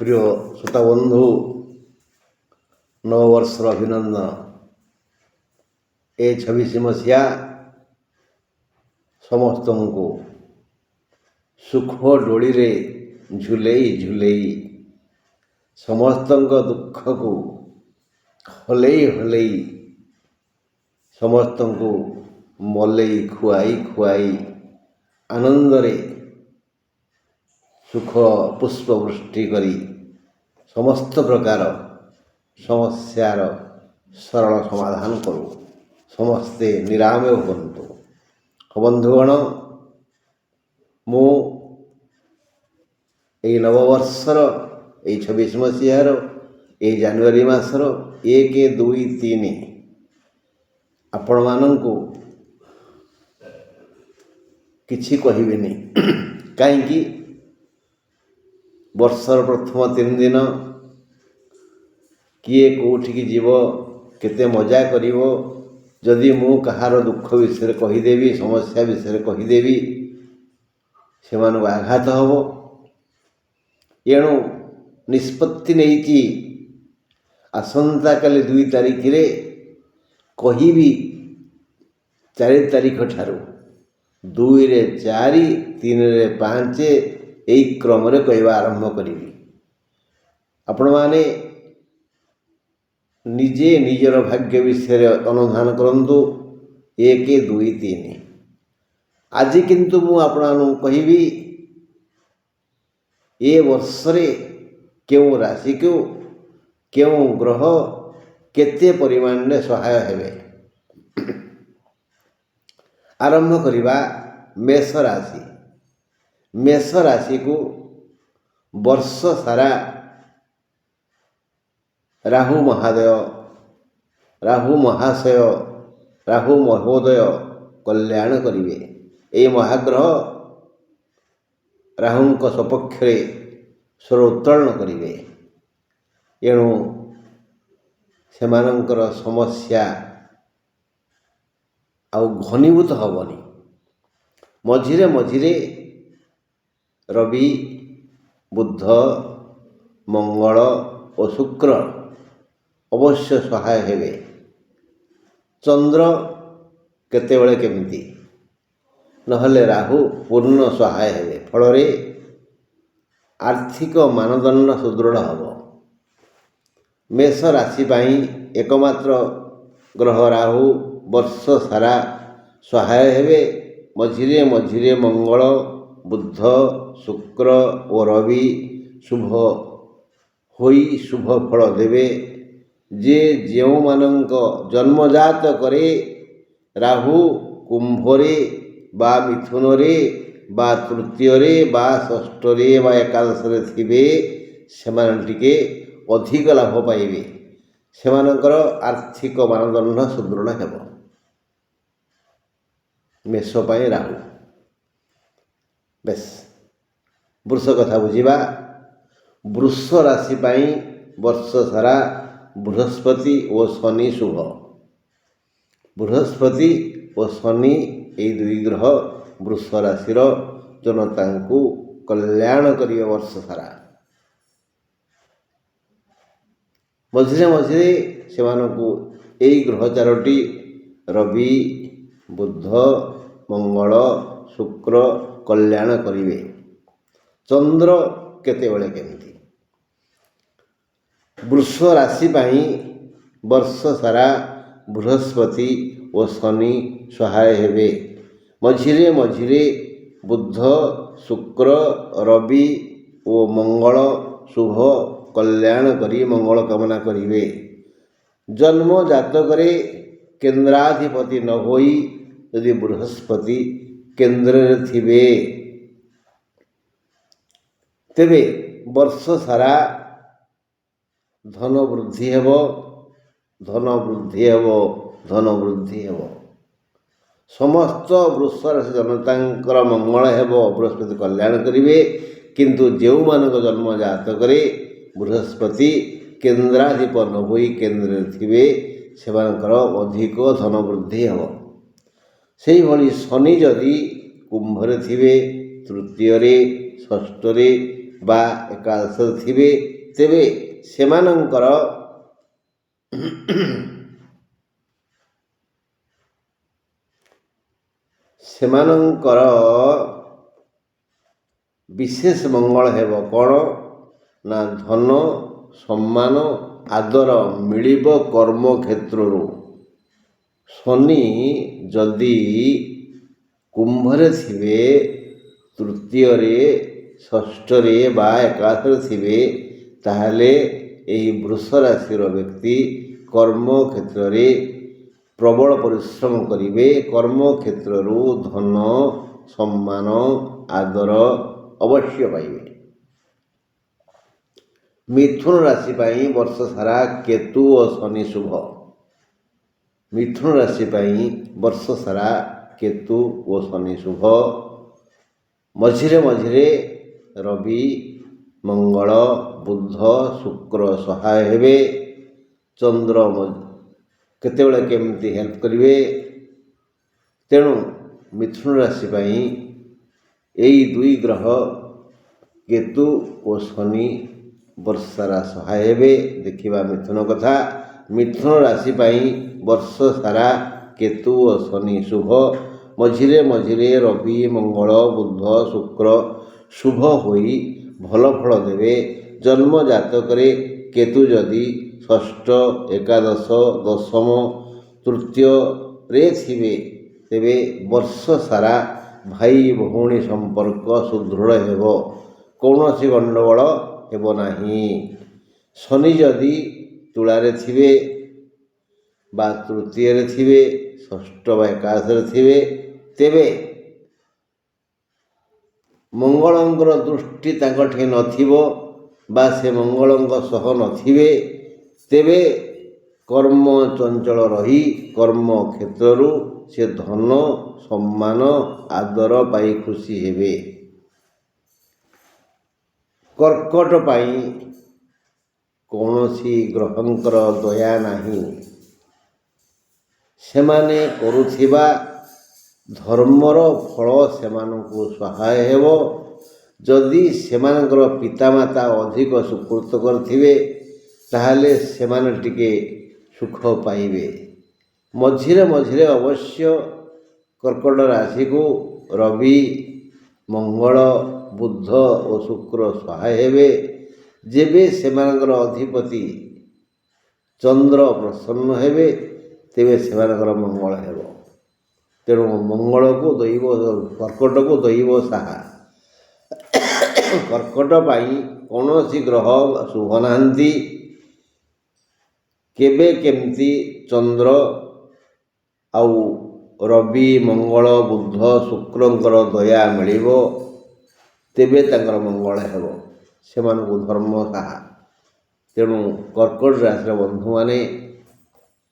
প্রিয় শ্রোতা বন্ধু, নববর্ষর অভিনন্দন। ଏ 26 ମସିହା ସମସ୍ତଙ୍କୁ ସୁଖ ଡୋଳିରେ ଝୁଲେଇ ଝୁଲେଇ ସମସ୍ତଙ୍କ ଦୁଃଖକୁ ହଲେଇ ହଲେଇ ସମସ୍ତଙ୍କୁ ମଲେଇ ଖୁଆଇ ଖୁଆଇ ଆନନ୍ଦରେ ସୁଖ ପୁଷ୍ପ ବୃଷ୍ଟି କରି ସମସ୍ତ ପ୍ରକାର ସମସ୍ୟାର ସରଳ ସମାଧାନ କରୁ। ସମସ୍ତେ ନିରାମୟ ହୁଅନ୍ତୁ। ବନ୍ଧୁଗଣ, ମୁଁ ଏହି ନବବର୍ଷର ଏହି 26 ମସିହାର ଏହି ଜାନୁଆରୀ ମାସର 1, 2, 3 ଆପଣମାନଙ୍କୁ କିଛି କହିବିନି। କାହିଁକି? ବର୍ଷର ପ୍ରଥମ 3 ଦିନ କିଏ କେଉଁଠିକି ଯିବ, କେତେ ମଜା କରିବ। ଯଦି ମୁଁ କାହାର ଦୁଃଖ ବିଷୟରେ କହିଦେବି, ସମସ୍ୟା ବିଷୟରେ କହିଦେବି, ସେମାନଙ୍କୁ ଆଘାତ ହେବ। ଏଣୁ ନିଷ୍ପତ୍ତି ନେଇଛି ଆସନ୍ତାକାଲି 2 ତାରିଖରେ କହିବି 4 ତାରିଖ ଠାରୁ 2ରେ 4, 3ରେ 5 ଏହି କ୍ରମରେ କହିବା ଆରମ୍ଭ କରିବି। ଆପଣମାନେ ନିଜେ ନିଜର ଭାଗ୍ୟ ବିଷୟରେ ଅନୁଧ୍ୟାନ କରନ୍ତୁ। 1, 2, 3। ଆଜି କିନ୍ତୁ ମୁଁ ଆପଣମାନଙ୍କୁ କହିବି ଏ ବର୍ଷରେ କେଉଁ ରାଶିକୁ କେଉଁ ଗ୍ରହ କେତେ ପରିମାଣରେ ସହାୟ ହେବେ। ଆରମ୍ଭ କରିବା ମେଷ ରାଶି। ମେଷ ରାଶିକୁ ବର୍ଷ ସାରା ରାହୁ ମହୋଦୟ କଲ୍ୟାଣ କରିବେ। ଏହି ମହାଗ୍ରହ ରାହୁଙ୍କ ସପକ୍ଷରେ ସ୍ୱର ଉତ୍ତୋଳନ କରିବେ। ଏଣୁ ସେମାନଙ୍କର ସମସ୍ୟା ଆଉ ଘନୀଭୂତ ହେବନି। ମଝିରେ ମଝିରେ ରବି, ବୁଧ, ମଙ୍ଗଳ ଓ ଶୁକ୍ର ଅବଶ୍ୟ ସହାୟ ହେବେ। ଚନ୍ଦ୍ର କେତେବେଳେ କେମିତି, ନହେଲେ ରାହୁ ପୂର୍ଣ୍ଣ ସହାୟ ହେବେ। ଫଳରେ ଆର୍ଥିକ ମାନଦଣ୍ଡ ସୁଦୃଢ଼ ହେବ। ମେଷ ରାଶି ପାଇଁ ଏକମାତ୍ର ଗ୍ରହ ରାହୁ ବର୍ଷ ସାରା ସହାୟ ହେବେ। ମଝିରେ ମଝିରେ ମଙ୍ଗଳ, ବୁଧ, ଶୁକ୍ର ଓ ରବି ଶୁଭ ହୋଇ ଶୁଭ ଫଳ ଦେବେ। ଯେଉଁମାନଙ୍କ ଜନ୍ମଜାତକରେ ରାହୁ କୁମ୍ଭରେ ବା ମିଥୁନରେ ବା ତୃତୀୟରେ ବା ଷଷ୍ଠରେ ବା ଏକାଦଶରେ ଥିବେ, ସେମାନେ ଟିକେ ଅଧିକ ଲାଭ ପାଇବେ। ସେମାନଙ୍କର ଆର୍ଥିକ ମାନଦଣ୍ଡ ସୁଦୃଢ଼ ହେବ। ମେଷ ପାଇଁ ରାହୁ। ବେଶ, ବୃଷ କଥା ବୁଝିବା। ବୃଷ ରାଶି ପାଇଁ ବର୍ଷ ସାରା ବୃହସ୍ପତି ଓ ଶନି ଶୁଭ। ବୃହସ୍ପତି ଓ ଶନି ଏହି 2 ଗ୍ରହ ବୃଷ ରାଶିର ଜନତାଙ୍କୁ କଲ୍ୟାଣ କରିବେ ବର୍ଷ ସାରା। ମଝିରେ ମଝିରେ ସେମାନଙ୍କୁ ଏହି ଗ୍ରହ 4ଟି ରବି, ବୁଧ, ମଙ୍ଗଳ, ଶୁକ୍ର କଲ୍ୟାଣ କରିବେ। ଚନ୍ଦ୍ର କେତେବେଳେ କେମିତି। ବୃଷ ରାଶି ପାଇଁ ବର୍ଷ ସାରା ବୃହସ୍ପତି ଓ ଶନି ସହାୟ ହେବେ। ମଝିରେ ମଝିରେ ବୁଧ, ଶୁକ୍ର, ରବି ଓ ମଙ୍ଗଳ ଶୁଭ କଲ୍ୟାଣ କରି ମଙ୍ଗଳ କାମନା କରିବେ। ଜନ୍ମ ଜାତକରେ କେନ୍ଦ୍ରାଧିପତି ନ ହୋଇ ଯଦି ବୃହସ୍ପତି କେନ୍ଦ୍ରରେ ଥିବେ, ତେବେ ବର୍ଷ ସାରା ଧନ ବୃଦ୍ଧି ହେବ। ସମସ୍ତ ବୃଷ ରାଶି ଜନତାଙ୍କର ମଙ୍ଗଳ ହେବ। ବୃହସ୍ପତି କଲ୍ୟାଣ କରିବେ। କିନ୍ତୁ ଯେଉଁମାନଙ୍କ ଜନ୍ମ ଜାତକରେ ବୃହସ୍ପତି କେନ୍ଦ୍ରାଧିପ ନ ହୋଇ କେନ୍ଦ୍ରରେ ଥିବେ, ସେମାନଙ୍କର ଅଧିକ ଧନ ବୃଦ୍ଧି ହେବ। ସେହିଭଳି ଶନି ଯଦି କୁମ୍ଭରେ ଥିବେ, ତୃତୀୟରେ, ଷଷ୍ଠରେ ବା ଏକାଦଶରେ ଥିବେ ତେବେ ସେମାନଙ୍କର ବିଶେଷ ମଙ୍ଗଳ ହେବ। କ'ଣ ନା ଧନ ସମ୍ମାନ ଆଦର ମିଳିବ କର୍ମକ୍ଷେତ୍ରରୁ। ଶନି ଯଦି କୁମ୍ଭରେ ଥିବେ, ତୃତୀୟରେ ଷଷ୍ଠରେ ବା ଏକାଦଶରେ ଥିବେ, ତାହେଲେ ଏହି ବୃଷ ରାଶିର ବ୍ୟକ୍ତି କର୍ମକ୍ଷେତ୍ରରେ ପ୍ରବଳ ପରିଶ୍ରମ କରିବେ। କର୍ମକ୍ଷେତ୍ରରୁ ଧନ ସମ୍ମାନ ଆଦର ଅବଶ୍ୟ ପାଇବେ। ମିଥୁନ ରାଶି ପାଇଁ ବର୍ଷ ସାରା କେତୁ ଓ ଶନି ଶୁଭ। ମିଥୁନ ରାଶି ପାଇଁ ବର୍ଷ ସାରା କେତୁ ଓ ଶନି ଶୁଭ। ମଝିରେ ମଝିରେ ରବି ମଙ୍ଗଳ ବୁଧ ଶୁକ୍ର ସହାୟ ହେବେ। ଚନ୍ଦ୍ର କେତେବେଳେ କେମିତି ହେଲ୍ପ କରିବେ। ତେଣୁ ମିଥୁନ ରାଶି ପାଇଁ ଏଇ ଦୁଇ ଗ୍ରହ କେତୁ ଓ ଶନି ବର୍ଷସାରା ସହାୟ ହେବେ। ଦେଖିବା ମିଥୁନ କଥା। ମିଥୁନ ରାଶି ପାଇଁ ବର୍ଷ ସାରା କେତୁ ଓ ଶନି ଶୁଭ। ମଝିରେ ମଝିରେ ରବି ମଙ୍ଗଳ ବୁଧ ଶୁକ୍ର ଶୁଭ ହୋଇ ଭଲ ଫଳ ଦେବେ। ଜନ୍ମ ଜାତକରେ କେତୁ ଯଦି ଷଷ୍ଠ ଏକାଦଶ ଦଶମ ତୃତୀୟରେ ଥିବେ, ତେବେ ବର୍ଷ ସାରା ଭାଇ ଭଉଣୀ ସମ୍ପର୍କ ସୁଦୃଢ଼ ହେବ। କୌଣସି ଗଣ୍ଡଗୋଳ ହେବ ନାହିଁ। ଶନି ଯଦି ତୁଳାରେ ଥିବେ ବା ତୃତୀୟରେ ଥିବେ, ଷଷ୍ଠ ବା ଏକାଦଶରେ ଥିବେ, ତେବେ ମଙ୍ଗଳଙ୍କର ଦୃଷ୍ଟି ତାଙ୍କଠି ନଥିବ ବା ସେ ମଙ୍ଗଳଙ୍କ ସହ ନଥିବେ, ତେବେ କର୍ମ ଚଞ୍ଚଳ ରହି କର୍ମକ୍ଷେତ୍ରରୁ ସେ ଧନ ସମ୍ମାନ ଆଦର ପାଇ ଖୁସି ହେବେ। କର୍କଟ ପାଇଁ କୌଣସି ଗ୍ରହଙ୍କର ଦୟା ନାହିଁ। ସେମାନେ କରୁଥିବା ଧର୍ମର ଫଳ ସେମାନଙ୍କୁ ସହାୟ ହେବ। ଯଦି ସେମାନଙ୍କର ପିତାମାତା ଅଧିକ ସୁକୃତ କରିଥିବେ, ତାହେଲେ ସେମାନେ ଟିକେ ସୁଖ ପାଇବେ। ମଝିରେ ମଝିରେ ଅବଶ୍ୟ କର୍କଟ ରାଶିକୁ ରବି ମଙ୍ଗଳ ବୁଧ ଓ ଶୁକ୍ର ସହାୟ ହେବେ। ଯେବେ ସେମାନଙ୍କର ଅଧିପତି ଚନ୍ଦ୍ର ପ୍ରସନ୍ନ ହେବେ, ତେବେ ସେମାନଙ୍କର ମଙ୍ଗଳ ହେବ। ତେଣୁ କର୍କଟକୁ ଦୈବ ସାହା। କର୍କଟ ପାଇଁ କୌଣସି ଗ୍ରହ ଶୁଭ ନାହାନ୍ତି। କେବେ କେମିତି ଚନ୍ଦ୍ର ଆଉ ରବି ମଙ୍ଗଳ ବୁଧ ଶୁକ୍ରଙ୍କର ଦୟା ମିଳିବ, ତେବେ ତାଙ୍କର ମଙ୍ଗଳ ହେବ। ସେମାନଙ୍କୁ ଧର୍ମ ସାହା। ତେଣୁ କର୍କଟ ରାଶିର ବନ୍ଧୁମାନେ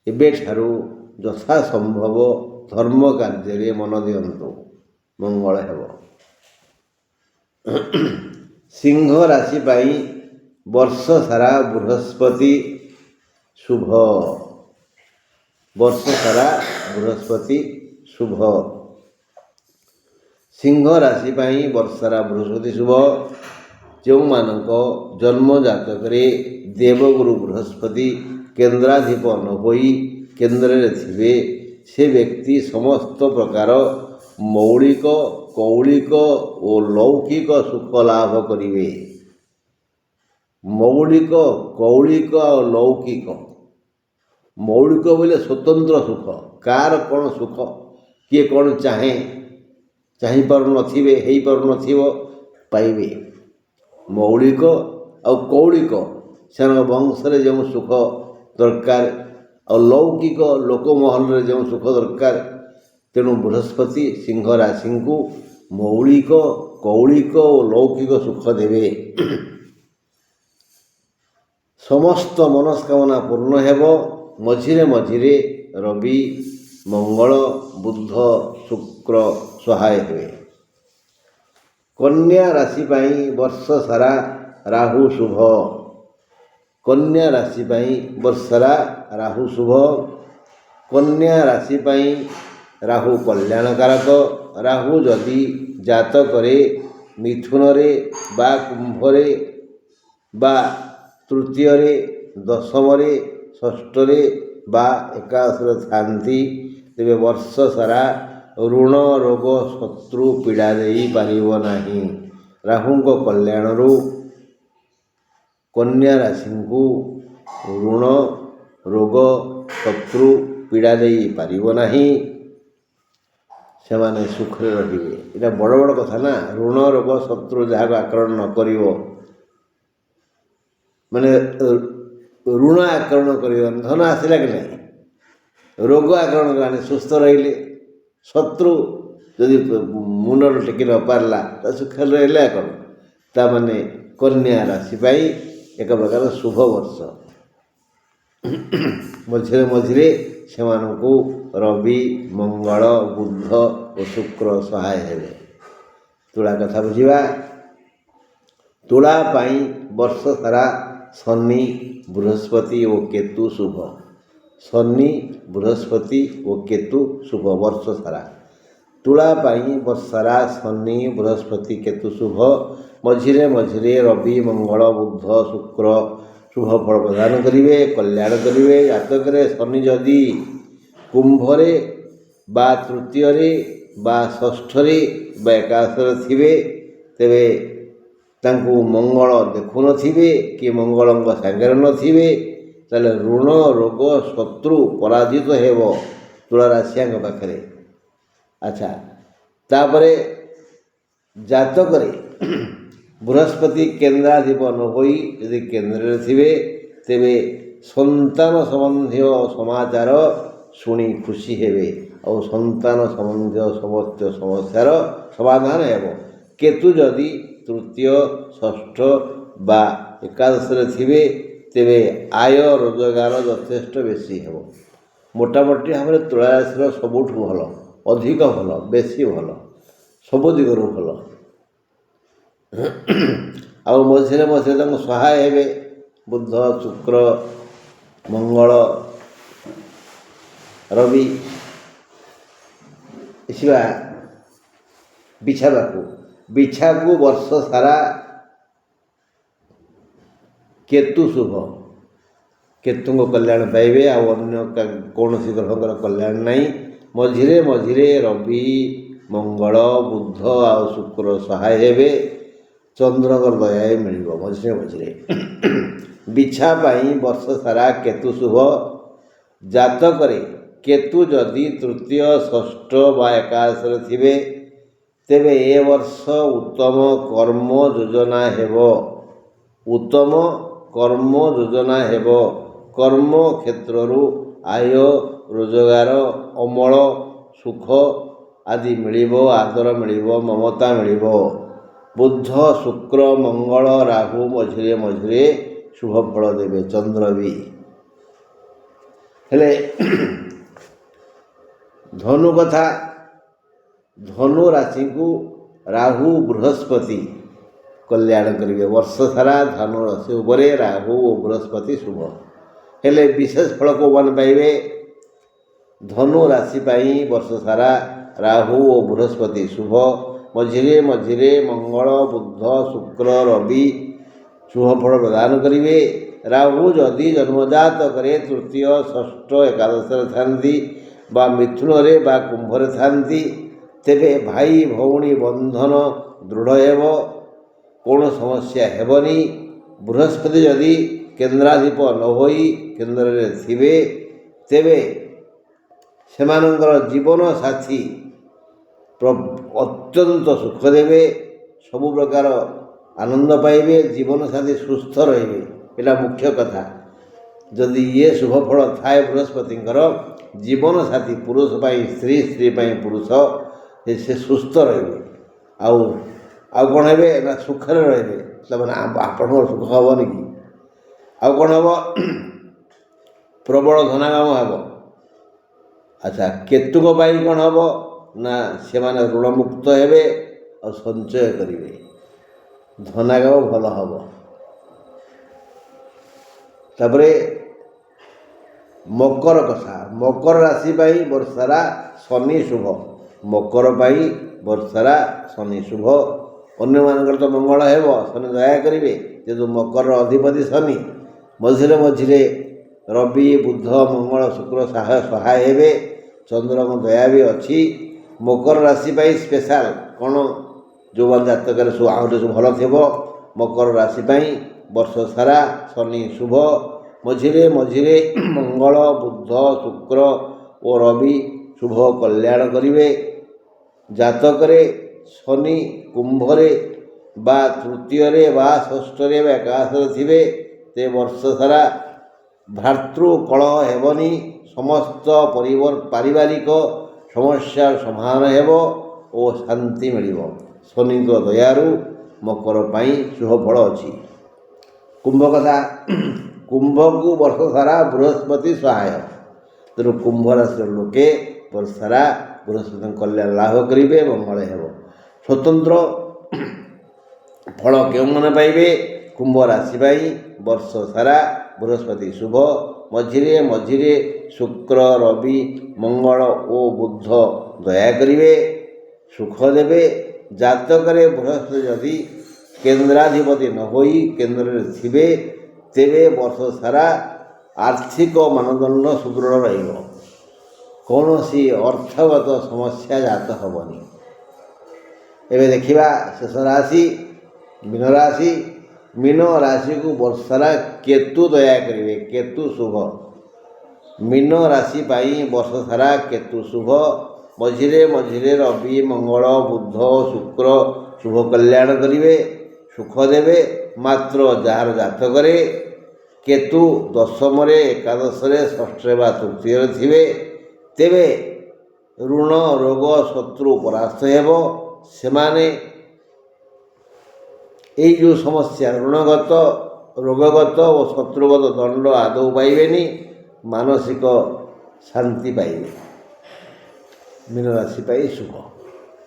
ଏବେଠାରୁ ଯଥାସମ୍ଭବ ଧର୍ମ କାର୍ଯ୍ୟରେ ମନ ଦିଅନ୍ତୁ, ମଙ୍ଗଳ ହେବ। ସିଂହ ରାଶି ପାଇଁ ବର୍ଷ ସାରା ବୃହସ୍ପତି ଶୁଭ। ବର୍ଷ ସାରା ବୃହସ୍ପତି ଶୁଭ। ସିଂହ ରାଶି ପାଇଁ ବର୍ଷସାରା ବୃହସ୍ପତି ଶୁଭ। ଯେଉଁମାନଙ୍କ ଜନ୍ମ ଜାତକରେ ଦେବଗୁରୁ ବୃହସ୍ପତି କେନ୍ଦ୍ରାଧିପ ନ ହୋଇ କେନ୍ଦ୍ରରେ ଥିବେ, ସେ ବ୍ୟକ୍ତି ସମସ୍ତ ପ୍ରକାର ମୌଳିକ କୌଳିକ ଓ ଲୌକିକ ସୁଖ ଲାଭ କରିବେ। ମୌଳିକ କୌଳିକ ଆଉ ଲୌକିକ। ମୌଳିକ ବୋଇଲେ ସ୍ୱତନ୍ତ୍ର ସୁଖ। କାହାର କ'ଣ ସୁଖ, କିଏ କ'ଣ ଚାହିଁପାରୁନଥିବେ, ହେଇପାରୁନଥିବ, ପାଇବେ। ମୌଳିକ ଆଉ କୌଳିକ ସେମାନଙ୍କ ବଂଶରେ ଯେଉଁ ସୁଖ ଦରକାର, ଆଉ ଲୌକିକ ଲୋକମହଲରେ ଯେଉଁ ସୁଖ ଦରକାର। ତେଣୁ ବୃହସ୍ପତି ସିଂହ ରାଶିଙ୍କୁ ମୌଳିକ କୌଳିକ ଓ ଲୌକିକ ସୁଖ ଦେବେ। ସମସ୍ତ ମନସ୍କାମନା ପୂର୍ଣ୍ଣ ହେବ। ମଝିରେ ମଝିରେ ରବି ମଙ୍ଗଳ ବୁଧ ଶୁକ୍ର ସହାୟ ହେବେ। କନ୍ୟା ରାଶି ପାଇଁ ବର୍ଷ ସାରା ରାହୁ ଶୁଭ। କନ୍ୟା ରାଶି ପାଇଁ ବର୍ଷ ସାରା ରାହୁ ଶୁଭ। କନ୍ୟା ରାଶି ପାଇଁ ରାହୁ କଲ୍ୟାଣକାରକ। ରାହୁ ଯଦି ଜାତକରେ ମିଥୁନରେ ବା କୁମ୍ଭରେ ବା ତୃତୀୟରେ, ଦଶମରେ, ଷଷ୍ଠରେ ବା ଏକାଦଶରେ ଥାନ୍ତି, ତେବେ ବର୍ଷ ସାରା ଋଣ ରୋଗ ଶତ୍ରୁ ପୀଡ଼ା ଦେଇପାରିବ ନାହିଁ। ରାହୁଙ୍କ କଲ୍ୟାଣରୁ କନ୍ୟା ରାଶିଙ୍କୁ ଋଣ ରୋଗ ଶତ୍ରୁ ପୀଡ଼ା ଦେଇପାରିବ ନାହିଁ। ସେମାନେ ସୁଖରେ ରହିବେ। ଏଇଟା ବଡ଼ ବଡ଼ କଥା ନା। ଋଣ ରୋଗ ଶତ୍ରୁ ଯାହାକୁ ଆକ୍ରମଣ ନ କରିବ, ମାନେ ଋଣ ଆକ୍ରମଣ କରିବ, ଧନ ଆସିଲା କି ନାହିଁ, ରୋଗ ଆକ୍ରମଣ କଲାନି, ସୁସ୍ଥ ରହିଲେ। ଶତ୍ରୁ ଯଦି ମୁଣ୍ଡରୁ ଟେକି ନ ପାରିଲା ତା ସୁଖରେ ରହିଲେ କ'ଣ? ତା'ମାନେ କନ୍ୟା ରାଶି ପାଇଁ ଏକ ପ୍ରକାର ଶୁଭ ବର୍ଷ। ମଝିରେ ମଝିରେ ସେମାନଙ୍କୁ ରବି, ମଙ୍ଗଳ, ବୁଧ ଓ ଶୁକ୍ର ସହାୟ ହେବେ। ତୁଳା କଥା ବୁଝିବା। ତୁଳା ପାଇଁ ବର୍ଷ ସାରା ଶନି, ବୃହସ୍ପତି ଓ କେତୁ ଶୁଭ। ଶନି, ବୃହସ୍ପତି ଓ କେତୁ ଶୁଭ ବର୍ଷ ସାରା। ତୁଳା ପାଇଁ ବର୍ଷ ସାରା ଶନି, ବୃହସ୍ପତି, କେତୁ ଶୁଭ। ମଝିରେ ମଝିରେ ରବି, ମଙ୍ଗଳ, ବୁଧ, ଶୁକ୍ର ଶୁଭ ଫଳ ପ୍ରଦାନ କରିବେ, କଲ୍ୟାଣ କରିବେ। ଜାତକରେ ଶନି ଯଦି କୁମ୍ଭରେ ବା ତୃତୀୟରେ ବା ଷଷ୍ଠରେ ବା ଏକାଦଶରେ ଥିବେ, ତେବେ ତାଙ୍କୁ ମଙ୍ଗଳ ଦେଖୁନଥିବେ କି ମଙ୍ଗଳଙ୍କ ସାଙ୍ଗରେ ନଥିବେ, ତାହେଲେ ଋଣ ରୋଗ ଶତ୍ରୁ ପରାଜିତ ହେବ ତୁଳା ରାଶିଆଙ୍କ ପାଖରେ। ଆଚ୍ଛା, ତାପରେ ଜାତକରେ ବୃହସ୍ପତି କେନ୍ଦ୍ରାଧିପ ନ ହୋଇ ଯଦି କେନ୍ଦ୍ରରେ ଥିବେ, ତେବେ ସନ୍ତାନ ସମ୍ବନ୍ଧୀୟ ସମାଚାର ଶୁଣି ଖୁସି ହେବେ ଆଉ ସନ୍ତାନ ସମ୍ବନ୍ଧୀୟ ସମସ୍ତ ସମସ୍ୟାର ସମାଧାନ ହେବ। କେତୁ ଯଦି ତୃତୀୟ, ଷଷ୍ଠ ବା ଏକାଦଶରେ ଥିବେ, ତେବେ ଆୟ ରୋଜଗାର ଯଥେଷ୍ଟ ବେଶୀ ହେବ। ମୋଟାମୋଟି ଭାବରେ ତୁଳା ରାଶିର ସବୁଠୁ ଭଲ, ଅଧିକ ଭଲ, ବେଶୀ ଭଲ, ସବୁ ଦିଗରୁ ଭଲ। ଆଉ ମଝିରେ ମଝିରେ ତାଙ୍କୁ ସହାୟ ହେବେ ବୁଧ, ଶୁକ୍ର, ମଙ୍ଗଳ, ରବି। ଆସିବା ବିଛାବାକୁ। ବିଛାକୁ ବର୍ଷ ସାରା କେତୁ ଶୁଭ। କେତୁଙ୍କ କଲ୍ୟାଣ ପାଇବେ, ଆଉ ଅନ୍ୟ କୌଣସି ଗ୍ରହଙ୍କର କଲ୍ୟାଣ ନାହିଁ। ମଝିରେ ମଝିରେ ରବି, ମଙ୍ଗଳ, ବୁଧ ଆଉ ଶୁକ୍ର ସହାୟ ହେବେ। ଚନ୍ଦ୍ରଙ୍କର ଦୟା ମିଳିବ ମଝିରେ ମଝିରେ। ବିଛା ପାଇଁ ବର୍ଷ ସାରା କେତୁ ଶୁଭ। ଜାତକରେ କେତୁ ଯଦି ତୃତୀୟ, ଷଷ୍ଠ ବା ଏକାଦଶରେ ଥିବେ, ତେବେ ଏ ବର୍ଷ ଉତ୍ତମ କର୍ମ ଯୋଜନା ହେବ। ଉତ୍ତମ କର୍ମ ଯୋଜନା ହେବ। କର୍ମ କ୍ଷେତ୍ରରୁ ଆୟ ରୋଜଗାର, ଅମଳ, ସୁଖ ଆଦି ମିଳିବ, ଆଦର ମିଳିବ, ମମତା ମିଳିବ। ବୁଧ, ଶୁକ୍ର, ମଙ୍ଗଳ, ରାହୁ ମଝିରେ ମଝିରେ ଶୁଭ ଫଳ ଦେବେ, ଚନ୍ଦ୍ର ବି। ହେଲେ ଧନୁ କଥା। ଧନୁ ରାଶିକୁ ରାହୁ, ବୃହସ୍ପତି କଲ୍ୟାଣ କରିବେ। ବର୍ଷ ସାରା ଧନୁ ରାଶି ଉପରେ ରାହୁ ଓ ବୃହସ୍ପତି ଶୁଭ। ହେଲେ ବିଶେଷ ଫଳ କେଉଁମାନେ ପାଇବେ? ଧନୁ ରାଶି ପାଇଁ ବର୍ଷ ସାରା ରାହୁ ଓ ବୃହସ୍ପତି ଶୁଭ। ମଝିରେ ମଝିରେ ମଙ୍ଗଳ, ବୁଧ, ଶୁକ୍ର, ରବି ଶୁଭ ଫଳ ପ୍ରଦାନ କରିବେ। ରାହୁ ଯଦି ଜନ୍ମଜାତକରେ ତୃତୀୟ, ଷଷ୍ଠ, ଏକାଦଶରେ ଥାନ୍ତି ବା ମିଥୁନରେ ବା କୁମ୍ଭରେ ଥାନ୍ତି, ତେବେ ଭାଇ ଭଉଣୀ ବନ୍ଧନ ଦୃଢ଼ ହେବ, କୌଣସି ସମସ୍ୟା ହେବନି। ବୃହସ୍ପତି ଯଦି କେନ୍ଦ୍ରାଧିପ ନ ହୋଇ କେନ୍ଦ୍ରରେ ଥିବେ, ତେବେ ସେମାନଙ୍କର ଜୀବନ ସାଥୀ ଅତ୍ୟନ୍ତ ସୁଖ ଦେବେ, ସବୁ ପ୍ରକାର ଆନନ୍ଦ ପାଇବେ, ଜୀବନସାଥୀ ସୁସ୍ଥ ରହିବେ। ଏଇଟା ମୁଖ୍ୟ କଥା। ଯଦି ଇଏ ଶୁଭ ଫଳ ଥାଏ ବୃହସ୍ପତିଙ୍କର, ଜୀବନସାଥୀ ପୁରୁଷ ପାଇଁ ସ୍ତ୍ରୀ, ସ୍ତ୍ରୀ ପାଇଁ ପୁରୁଷ, ସେ ସୁସ୍ଥ ରହିବେ। ଆଉ କ'ଣ ହେବେ ନା ସୁଖରେ ରହିବେ। ତା'ମାନେ ଆପଣଙ୍କର ସୁଖ ହେବନି କି? ଆଉ କ'ଣ ହେବ? ପ୍ରବଳ ଧନାଗମ ହେବ। ଆଚ୍ଛା, କେତୁଙ୍କ ପାଇଁ କ'ଣ ହେବ ନା ସେମାନେ ଋଣମୁକ୍ତ ହେବେ ଆଉ ସଞ୍ଚୟ କରିବେ, ଧନାଗମ ଭଲ ହେବ। ତାପରେ ମକର କଥା। ମକର ରାଶି ପାଇଁ ବର୍ଷ ସାରା ଶନି ଶୁଭ। ମକର ପାଇଁ ବର୍ଷ ସାରା ଶନି ଶୁଭ। ଅନ୍ୟମାନଙ୍କର ତ ମଙ୍ଗଳ ହେବ, ଶନି ଦୟା କରିବେ। ଯେହେତୁ ମକରର ଅଧିପତି ଶନି, ମଝିରେ ମଝିରେ ରବି, ବୁଧ, ମଙ୍ଗଳ, ଶୁକ୍ର ସହାୟ ହେବେ। ଚନ୍ଦ୍ରଙ୍କ ଦୟା ବି ଅଛି। ମକର ରାଶି ପାଇଁ ସ୍ପେଶାଲ କ'ଣ, ଯେଉଁମାନେ ଜାତକରେ ସବୁ ଆହୁରି ସବୁ ଭଲ ଥିବ, ମକର ରାଶି ପାଇଁ ବର୍ଷ ସାରା ଶନି ଶୁଭ। ମଝିରେ ମଝିରେ ମଙ୍ଗଳ, ବୁଧ, ଶୁକ୍ର ଓ ରବି ଶୁଭ କଲ୍ୟାଣ କରିବେ। ଜାତକରେ ଶନି କୁମ୍ଭରେ ବା ତୃତୀୟରେ ବା ଷଷ୍ଠରେ ବା ଏକାଦଶରେ ଥିବେ, ସେ ବର୍ଷ ସାରା ଭ୍ରାତୃ କଳହ ହେବନି। ସମସ୍ତ ପାରିବାରିକ ସମସ୍ୟାର ସମାଧାନ ହେବ ଓ ଶାନ୍ତି ମିଳିବ। ଶନିଙ୍କ ଦୟାରୁ ମକର ପାଇଁ ଶୁଭ ଫଳ ଅଛି। କୁମ୍ଭ କଥା, କୁମ୍ଭକୁ ବର୍ଷ ସାରା ବୃହସ୍ପତି ସହାୟ। ତେଣୁ କୁମ୍ଭ ରାଶିର ଲୋକେ ବର୍ଷ ସାରା ବୃହସ୍ପତିଙ୍କ କଲ୍ୟାଣ ଲାଭ କରିବେ, ମଙ୍ଗଳ ହେବ। ସ୍ୱତନ୍ତ୍ର ଫଳ କେଉଁମାନେ ପାଇବେ? କୁମ୍ଭ ରାଶି ପାଇଁ ବର୍ଷ ସାରା ବୃହସ୍ପତି ଶୁଭ। ମଝିରେ ମଝିରେ ଶୁକ୍ର, ରବି, ମଙ୍ଗଳ ଓ ବୁଧ ଦୟା କରିବେ, ସୁଖ ଦେବେ। ଜାତକରେ ବୃହସ୍ପତି ଯଦି କେନ୍ଦ୍ରାଧିପତି ନ ହୋଇ କେନ୍ଦ୍ରରେ ଥିବେ, ତେବେ ବର୍ଷ ସାରା ଆର୍ଥିକ ମାନଦଣ୍ଡ ସୁଦୃଢ଼ ରହିବ। କୌଣସି ଅର୍ଥଗତ ସମସ୍ୟା ଜାତ ହେବନି। ଏବେ ଦେଖିବା ଶେଷ ରାଶି ମୀନ ରାଶି। ମୀନ ରାଶିକୁ ବର୍ଷ ସାରା କେତୁ ଦୟା କରିବେ, କେତୁ ଶୁଭ। ମୀନ ରାଶି ପାଇଁ ବର୍ଷ ସାରା କେତୁ ଶୁଭ। ମଝିରେ ମଝିରେ ରବି, ମଙ୍ଗଳ, ବୁଧ, ଶୁକ୍ର ଶୁଭ କଲ୍ୟାଣ କରିବେ, ସୁଖ ଦେବେ। ମାତ୍ର ଯାହାର ଜାତକରେ କେତୁ ଦଶମରେ, ଏକାଦଶରେ, ଷଷ୍ଠରେ ବା ତୃତୀୟରେ ଥିବେ, ତେବେ ଋଣ, ରୋଗ, ଶତ୍ରୁ ପରାସ୍ତ ହେବ। ସେମାନେ ଏଇ ଯେଉଁ ସମସ୍ୟା ଋଣଗତ, ରୋଗଗତ ଓ ଶତ୍ରୁଗତ ଦଣ୍ଡ ଆଦୌ ପାଇବେନି, ମାନସିକ ଶାନ୍ତି ପାଇବେ। ମୀନ ରାଶି ପାଇଁ ଶୁଭ।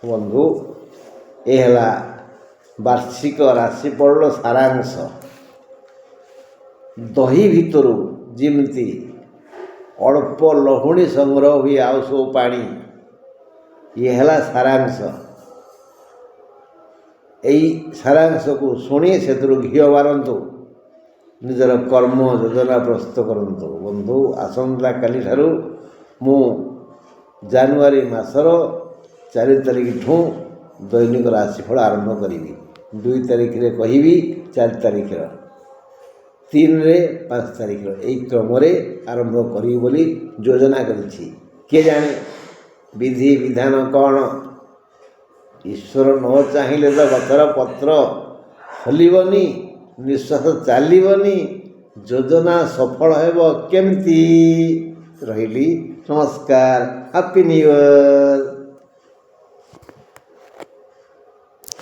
ବନ୍ଧୁ, ଏ ହେଲା ବାର୍ଷିକ ରାଶିଫଳର ସାରାଂଶ। ଦହି ଭିତରୁ ଯେମିତି ଅଳ୍ପ ଲହୁଣୀ ସଂଗ୍ରହ ହୁଏ, ଆଉ ସବୁ ପାଣି, ଇଏ ହେଲା ସାରାଂଶ। ଏଇ ସାରାଂଶକୁ ଶୁଣି ସେଥିରୁ ଘିଅ ବାରନ୍ତୁ, ନିଜର କର୍ମ ଯୋଜନା ପ୍ରସ୍ତୁତ କରନ୍ତୁ। ବନ୍ଧୁ, ଆସନ୍ତାକାଲିଠାରୁ ମୁଁ ଜାନୁଆରୀ ମାସର 4 ତାରିଖଠୁ ଦୈନିକ ରାଶିଫଳ ଆରମ୍ଭ କରିବି। 2 ତାରିଖରେ କହିବି, 4 ତାରିଖର, 3ରେ 5 ତାରିଖର, ଏହି କ୍ରମରେ ଆରମ୍ଭ କରିବି ବୋଲି ଯୋଜନା କରିଛି। କିଏ ଜାଣେ ବିଧି ବିଧାନ କ'ଣ? ଈଶ୍ୱର ନ ଚାହିଁଲେ ତ ଗଛର ପତ୍ର ହଲିବନି, ନିଶ୍ୱାସ ଚାଲିବନି, ଯୋଜନା ସଫଳ ହେବ କେମିତି? ରହିଲି, ନମସ୍କାର, ହାପି ନ୍ୟୁ ଇୟର।